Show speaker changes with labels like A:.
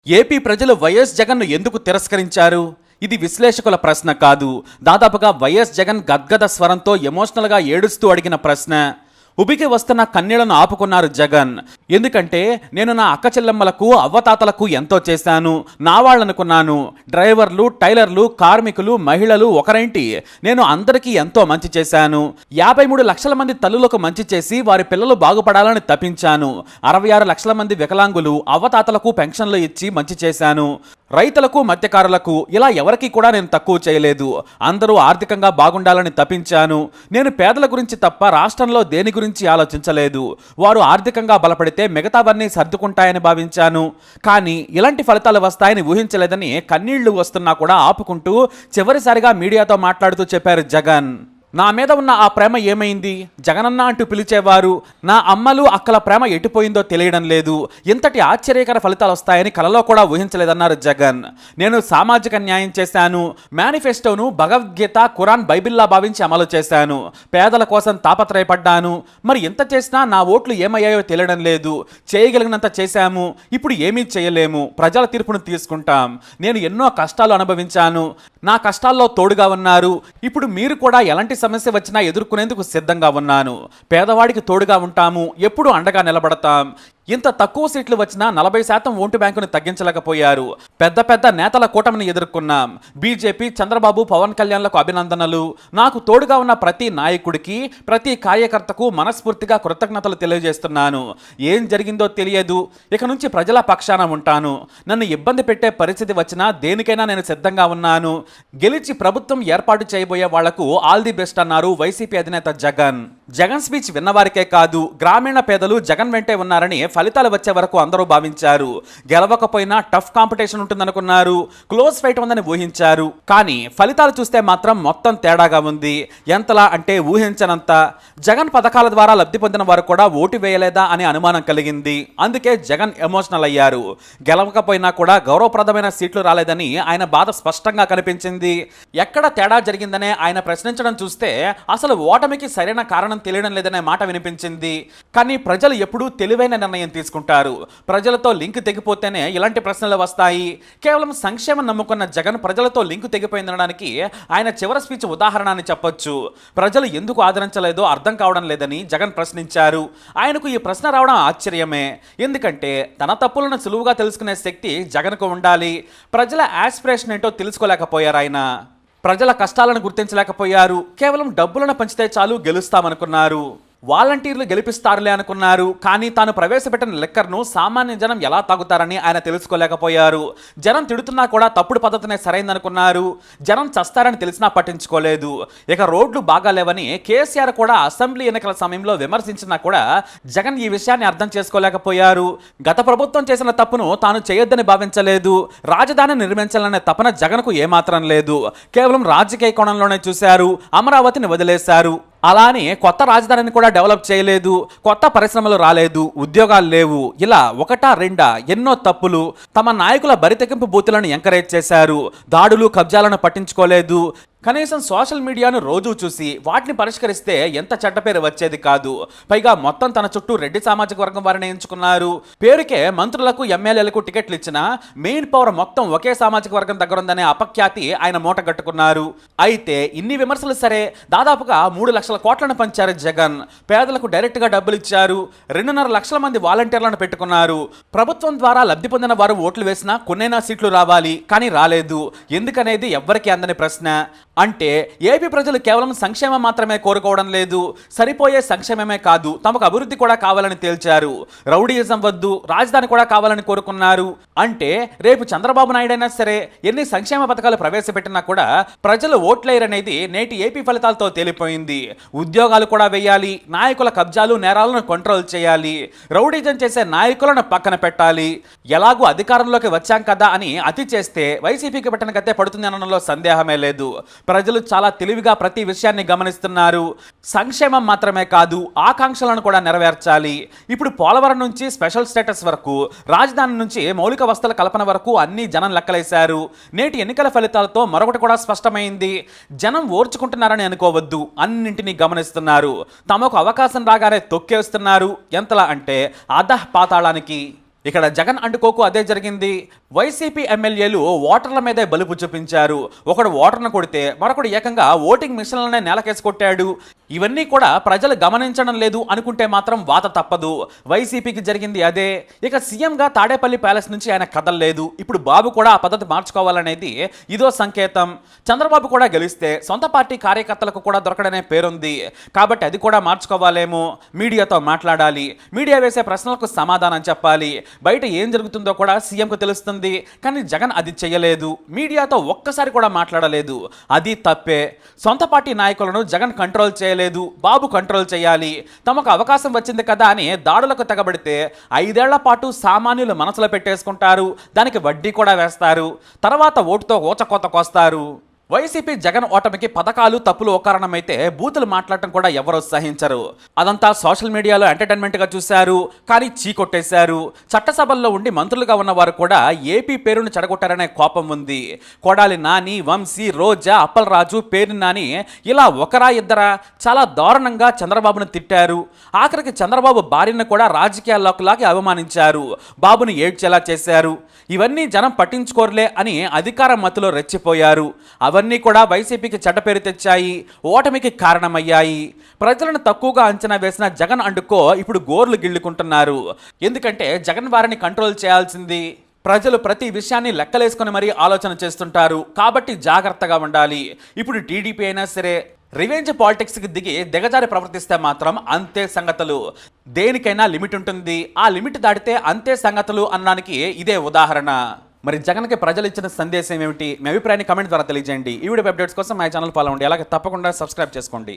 A: AP ప్రజలు YS జగన్ను ఎందుకు తిరస్కరించారు? ఇది విశ్లేషకుల ప్రశ్న కాదు. దాదాపుగా వైఎస్ జగన్ గద్గద స్వరంతో ఎమోషనల్గా ఏడుస్తూ అడిగిన ప్రశ్న. ఉబికి వస్తున్న కన్నీళ్లను ఆపుకున్నారు జగన్. ఎందుకంటే నేను నా అక్క చెల్లెమ్మలకు అవ్వతాతలకు ఎంతో చేశాను, నా వాళ్ళనుకున్నాను. డ్రైవర్లు, టైలర్లు, కార్మికులు, మహిళలు ఒకరేంటి, నేను అందరికీ ఎంతో మంచి చేశాను. 53 లక్షల మంది తల్లులకు మంచి చేసి వారి పిల్లలు బాగుపడాలని తప్పించాను. 66 లక్షల మంది వికలాంగులు అవ్వతాతలకు పెన్షన్లు ఇచ్చి మంచి చేశాను. రైతులకు, మత్స్యకారులకు ఇలా ఎవరికి కూడా నేను తక్కువ చేయలేదు. అందరూ ఆర్థికంగా బాగుండాలని తప్పించాను. నేను పేదల గురించి తప్ప రాష్ట్రంలో దేని గురించి ఆలోచించలేదు. వారు ఆర్థికంగా బలపడితే మిగతావన్నీ సర్దుకుంటాయని భావించాను. కానీ ఇలాంటి ఫలితాలు వస్తాయని ఊహించలేదని కన్నీళ్లు వస్తున్నా కూడా ఆపుకుంటూ చివరిసారిగా మీడియాతో మాట్లాడుతూ చెప్పారు జగన్. నా మీద ఉన్న ఆ ప్రేమ ఏమైంది? జగనన్న అంటూ పిలిచేవారు. నా అమ్మలు, అక్కల ప్రేమ ఎటుపోయిందో తెలియడం లేదు. ఇంతటి ఆశ్చర్యకర ఫలితాలు వస్తాయని కలలో కూడా ఊహించలేదన్నారు జగన్. నేను సామాజిక న్యాయం చేశాను. మేనిఫెస్టోను భగవద్గీత, ఖురాన్, బైబిల్లా భావించి అమలు చేశాను. పేదల కోసం తాపత్రయపడ్డాను. మరి ఎంత చేసినా నా ఓట్లు ఏమయ్యాయో తెలియడం లేదు. చేయగలిగినంత చేశాము, ఇప్పుడు ఏమీ చేయలేము. ప్రజల తీర్పును తీసుకుంటాం. నేను ఎన్నో కష్టాలు అనుభవించాను. నా కష్టాల్లో తోడుగా ఉన్నారు. ఇప్పుడు మీరు కూడా ఎలాంటి సమస్య వచ్చినా ఎదుర్కొనేందుకు సిద్ధంగా ఉన్నాను. పేదవాడికి తోడుగా ఉంటాము, ఎప్పుడు అండగా నిలబడతాం. ఇంత తక్కువ సీట్లు వచ్చినా 40% ఓటు బ్యాంకును తగ్గించలేకపోయారు. పెద్ద పెద్ద నేతల కూటమిని ఎదుర్కొన్నాం. బీజేపీ, చంద్రబాబు, పవన్ కళ్యాణ్లకు అభినందనలు. నాకు తోడుగా ఉన్న ప్రతి నాయకుడికి, ప్రతి కార్యకర్తకు మనస్ఫూర్తిగా కృతజ్ఞతలు తెలియజేస్తున్నాను. ఏం జరిగిందో తెలియదు. ఇక నుంచి ప్రజల పక్షాన ఉంటాను. నన్ను ఇబ్బంది పెట్టే పరిస్థితి వచ్చినా దేనికైనా నేను సిద్ధంగా ఉన్నాను. గెలిచి ప్రభుత్వం ఏర్పాటు చేయబోయే వాళ్లకు ఆల్ ది బెస్ట్ అన్నారు వైసీపీ అధినేత జగన్. జగన్ స్పీచ్ విన్నవారికే కాదు, గ్రామీణ పేదలు జగన్ వెంటే ఉన్నారని ఫలితాలు వచ్చే వరకు అందరూ భావించారు. గెలవకపోయినా టఫ్ కాంపిటీషన్ ఉంటుందనుకున్నారు. క్లోజ్ ఫైట్ ఉందని ఊహించారు. కానీ ఫలితాలు చూస్తే మాత్రం మొత్తం తేడాగా ఉంది. ఎంతలా అంటే ఊహించనంత. జగన్ పథకాల ద్వారా లబ్ధి పొందిన వారు కూడా ఓటు వేయలేదా అనే అనుమానం కలిగింది. అందుకే జగన్ ఎమోషనల్ అయ్యారు. గెలవకపోయినా కూడా గౌరవప్రదమైన సీట్లు రాలేదని ఆయన బాధ స్పష్టంగా కనిపించింది. ఎక్కడ తేడా జరిగిందనే ఆయన ప్రశ్నించడం చూస్తే అసలు ఓటమికి సరైన కారణం తెలియడం లేదనే మాట వినిపించింది. కానీ ప్రజలు ఎప్పుడూ తెలివైన నిర్ణయం తీసుకుంటారు. ప్రజలతో లింక్ తెగిపోతేనే ఇలాంటి ప్రశ్నలు వస్తాయి. కేవలం సంక్షేమం నమ్ముకున్న జగన్ ప్రజలతో లింక్ తెగిపోయిందనడానికి ఆయన చివరి స్పీచ్ ఉదాహరణ అని చెప్పొచ్చు. ప్రజలు ఎందుకు ఆదరించలేదో అర్థం కావడం లేదని జగన్ ప్రశ్నించారు. ఆయనకు ఈ ప్రశ్న రావడం ఆశ్చర్యమే. ఎందుకంటే తన తప్పులను సులువుగా తెలుసుకునే శక్తి జగన్కు ఉండాలి. ప్రజల ఆస్పిరేషన్ ఏంటో తెలుసుకోలేకపోయారు ఆయన. ప్రజల కష్టాలను గుర్తించలేకపోయారు. కేవలం డబ్బులను పంచితే చాలు గెలుస్తామనుకున్నారు. వాలంటీర్లు గెలిపిస్తారులే అనుకున్నారు. కానీ తాను ప్రవేశపెట్టిన లెక్కర్ను సామాన్య జనం ఎలా తాగుతారని ఆయన తెలుసుకోలేకపోయారు. జనం తిడుతున్నా కూడా తప్పుడు పద్ధతినే సరైందనుకున్నారు. జనం చస్తారని తెలిసినా పట్టించుకోలేదు. ఇక రోడ్లు బాగాలేవని కేసీఆర్ కూడా అసెంబ్లీ ఎన్నికల సమయంలో విమర్శించినా కూడా జగన్ ఈ విషయాన్ని అర్థం చేసుకోలేకపోయారు. గత ప్రభుత్వం చేసిన తప్పును తాను చేయొద్దని భావించలేదు. రాజధాని నిర్మించాలనే తపన జగన్కు ఏమాత్రం లేదు. కేవలం రాజకీయ కోణంలోనే చూశారు. అమరావతిని వదిలేశారు. అలానే కొత్త రాజధానిని కూడా డెవలప్ చేయలేదు. కొత్త పరిశ్రమలు రాలేదు. ఉద్యోగాలు లేవు. ఇలా ఒకటా రెండా ఎన్నో తప్పులు. తమ నాయకుల బరితెకింపు బూతులను ఎంకరేజ్ చేశారు. దాడులు, కబ్జాలను పట్టించుకోలేదు. కనీసం సోషల్ మీడియాను రోజూ చూసి వాటిని పరిష్కరిస్తే ఎంత చెడ్డ పేరు వచ్చేది కాదు. పైగా మొత్తం తన చుట్టూ రెడ్డి సామాజిక వర్గం వారిని ఎంచుకున్నారు. పేరుకే మంత్రులకు, ఎమ్మెల్యేలకు టికెట్లు ఇచ్చినా మెయిన్ పవర్ మొత్తం ఒకే సామాజిక వర్గం దగ్గర ఉందనే అపఖ్యాతి ఆయన మూట కట్టుకున్నారు. అయితే ఇన్ని విమర్శలు సరే, దాదాపుగా 3 లక్షల కోట్లను పంచారు జగన్. పేదలకు డైరెక్ట్గా డబ్బులు ఇచ్చారు. 2.5 లక్షల మంది వాలంటీర్లను పెట్టుకున్నారు. ప్రభుత్వం ద్వారా లబ్ధి పొందిన వారు ఓట్లు వేసినా కొన్నైనా సీట్లు రావాలి, కానీ రాలేదు. ఎందుకనేది ఎవ్వరికీ అందని ప్రశ్న. అంటే ఏపీ ప్రజలు కేవలం సంక్షేమం మాత్రమే కోరుకోవడం లేదు. సరిపోయే సంక్షేమమే కాదు, తమకు అభివృద్ధి కూడా కావాలని తేల్చారు. రౌడీయిజం వద్దు, రాజధాని కూడా కావాలని కోరుకున్నారు. అంటే రేపు చంద్రబాబు నాయుడు అయినా సరే ఎన్ని సంక్షేమ పథకాలు ప్రవేశపెట్టినా కూడా ప్రజలు ఓట్లేరనేది నేటి ఏపీ ఫలితాలతో తేలిపోయింది. ఉద్యోగాలు కూడా వేయాలి. నాయకుల కబ్జాలు, నేరాలను కంట్రోల్ చేయాలి. రౌడీజం చేసే నాయకులను పక్కన పెట్టాలి. ఎలాగూ అధికారంలోకి వచ్చాం కదా అని అతి చేస్తే వైసీపీకి పెట్టిన గతే పడుతుంది అనడంలో సందేహమే లేదు. ప్రజలు చాలా తెలివిగా ప్రతి విషయాన్ని గమనిస్తున్నారు. సంక్షేమం మాత్రమే కాదు, ఆకాంక్షలను కూడా నెరవేర్చాలి. ఇప్పుడు పోలవరం నుంచి స్పెషల్ స్టేటస్ వరకు, రాజధాని నుంచి మౌలిక వసతుల కల్పన వరకు అన్ని జనం లెక్కలేశారు. నేటి ఎన్నికల ఫలితాలతో మరొకటి కూడా స్పష్టమైంది. జనం ఓర్చుకుంటున్నారని అనుకోవద్దు, అన్నింటినీ గమనిస్తున్నారు. తమకు అవకాశం రాగానే తొక్కేస్తున్నారు. ఎంతలా అంటే అధః పాతాళానికి. ఇక్కడ జగన్ అండుకోకు అదే జరిగింది. వైసీపీ ఎమ్మెల్యేలు ఓటర్ల మీదే బలుపు చూపించారు. ఒకడు ఓటర్ను కొడితే మరొకడు ఏకంగా ఓటింగ్ మిషన్లనే నేలకేసి కొట్టాడు. ఇవన్నీ కూడా ప్రజలు గమనించడం లేదు అనుకుంటే మాత్రం వాత తప్పదు. వైసీపీకి జరిగింది అదే. ఇక సీఎంగా తాడేపల్లి ప్యాలెస్ నుంచి ఆయన కదలలేదు. ఇప్పుడు బాబు కూడా ఆ పద్ధతి మార్చుకోవాలనేది ఇదో సంకేతం. చంద్రబాబు కూడా గెలిస్తే సొంత పార్టీ కార్యకర్తలకు కూడా దొరకడనే పేరుంది. కాబట్టి అది కూడా మార్చుకోవాలేమో. మీడియాతో మాట్లాడాలి, మీడియా వేసే ప్రశ్నలకు సమాధానం చెప్పాలి. బయట ఏం జరుగుతుందో కూడా సీఎంకు తెలుస్తుంది. కానీ జగన్ అది చెయ్యలేదు. మీడియాతో ఒక్కసారి కూడా మాట్లాడలేదు. అది తప్పే. సొంత పార్టీ నాయకులను జగన్ కంట్రోల్ చేయలేదు, బాబు కంట్రోల్ చేయాలి. తమకు అవకాశం వచ్చింది కదా అని దాడులకు తెగబడితే 5 ఏళ్ల పాటు సామాన్యులు మనసులో పెట్టేసుకుంటారు. దానికి వడ్డీ కూడా వేస్తారు. తర్వాత ఓటుతో ఊచకోత కోస్తారు. వైసీపీ జగన్ ఓటమికి పథకాలు తప్పులు ఓ కారణమైతే బూతులు మాట్లాడటం కూడా ఎవరూ సహించరు. అదంతా సోషల్ మీడియాలో ఎంటర్టైన్మెంట్గా చూశారు, కానీ చీకొట్టేశారు. చట్టసభల్లో ఉండి మంత్రులుగా ఉన్నవారు కూడా ఏపీ పేరును చెడగొట్టారనే కోపం ఉంది. కొడాలి నాని, వంశీ, రోజా, అప్పలరాజు, పేరు నాని ఇలా ఒకరా ఇద్దరా చాలా దారుణంగా చంద్రబాబును తిట్టారు. ఆఖరికి చంద్రబాబు భార్యను కూడా రాజకీయాల్లోకి లాగి అవమానించారు. బాబును ఏడ్చేలా చేశారు. ఇవన్నీ జనం పట్టించుకోరులే అని అధికార మత్తులో రెచ్చిపోయారు. అవన్నీ కూడా వైసీపీకి చెడ్డ పేరు తెచ్చాయి, ఓటమికి కారణమయ్యాయి. ప్రజలను తక్కువగా అంచనా వేసిన జగన్ అండుకో ఇప్పుడు గోర్లు గిల్లుకుంటున్నారు. ఎందుకంటే జగన్ వారిని కంట్రోల్ చేయాల్సింది. ప్రజలు ప్రతి విషయాన్ని లెక్కలేసుకొని మరీ ఆలోచన చేస్తుంటారు. కాబట్టి జాగ్రత్తగా ఉండాలి. ఇప్పుడు టీడీపీ అయినా సరే రివెంజ్ పాలిటిక్స్కి దిగి దిగజారి ప్రవర్తిస్తే మాత్రం అంతే సంగతులు. దేనికైనా లిమిట్ ఉంటుంది. ఆ లిమిట్ దాటితే అంతే సంగతులు అనడానికి ఇదే ఉదాహరణ. మరి జగన్కి ప్రజలు ఇచ్చిన సందేశం ఏమిటి? మీ అభిప్రాయాన్ని కమెంట్ ద్వారా తెలియజేయండి. ఈ వీడియో అప్డేట్స్ కోసం మా ఛానల్ ఫాలో అవ్వండి. అలాగే తప్పకుండా సబ్స్క్రైబ్ చేసుకోండి.